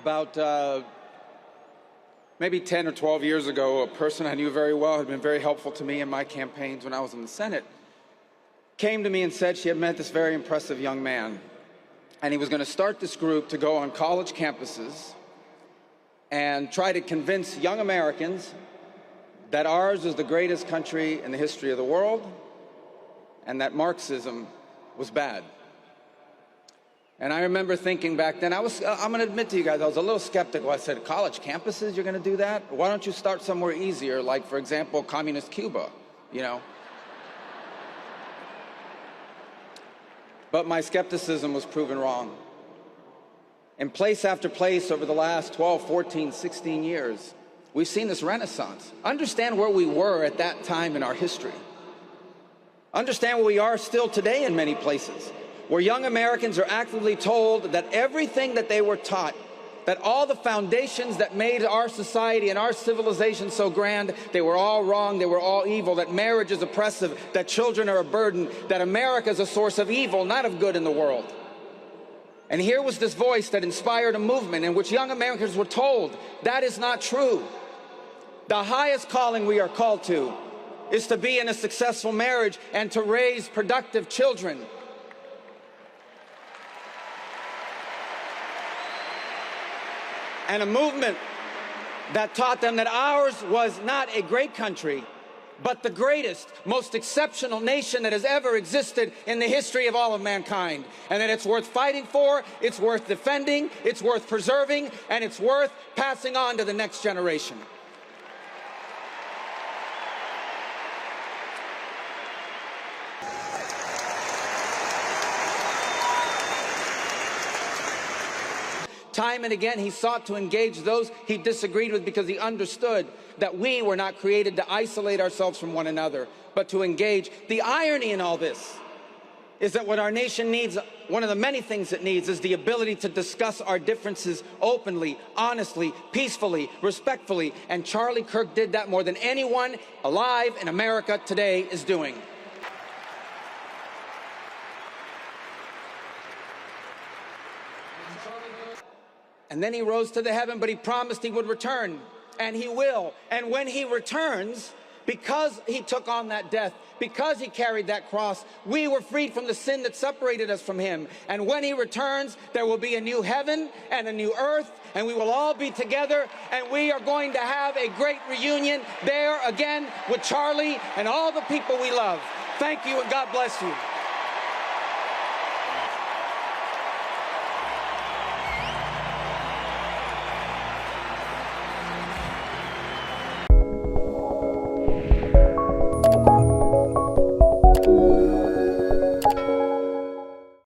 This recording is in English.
About maybe 10 or 12 years ago, a person I knew very well, had been very helpful to me in my campaigns when I was in the Senate, came to me and said she had met this very impressive young man, and he was going to start this group to go on college campuses and try to convince young Americans that ours is the greatest country in the history of the world and that Marxism was bad. And I remember thinking back then, I'm going to admit to you guys, I was a little skeptical. I said, college campuses, you're going to do that? Why don't you start somewhere easier, like, for example, communist Cuba, you know? But my skepticism was proven wrong. In place after place over the last 12, 14, 16 years, we've seen this renaissance. Understand where we were at that time in our history. Understand where we are still today in many places, where young Americans are actively told that everything that they were taught, that all the foundations that made our society and our civilization so grand, they were all wrong, they were all evil, that marriage is oppressive, that children are a burden, that America is a source of evil, not of good in the world. And here was this voice that inspired a movement in which young Americans were told that is not true. The highest calling we are called to is to be in a successful marriage and to raise productive children. And a movement that taught them that ours was not a great country, but the greatest, most exceptional nation that has ever existed in the history of all of mankind. And that it's worth fighting for, it's worth defending, it's worth preserving, and it's worth passing on to the next generation. Time and again, he sought to engage those he disagreed with because he understood that we were not created to isolate ourselves from one another, but to engage. The irony in all this is that what our nation needs, one of the many things it needs, is the ability to discuss our differences openly, honestly, peacefully, respectfully. And Charlie Kirk did that more than anyone alive in America today is doing. And then he rose to the heaven, but he promised he would return, and he will. And when he returns, because he took on that death, because he carried that cross, we were freed from the sin that separated us from him. And when he returns, there will be a new heaven and a new earth, and we will all be together, and we are going to have a great reunion there again with Charlie and all the people we love. Thank you, and God bless you.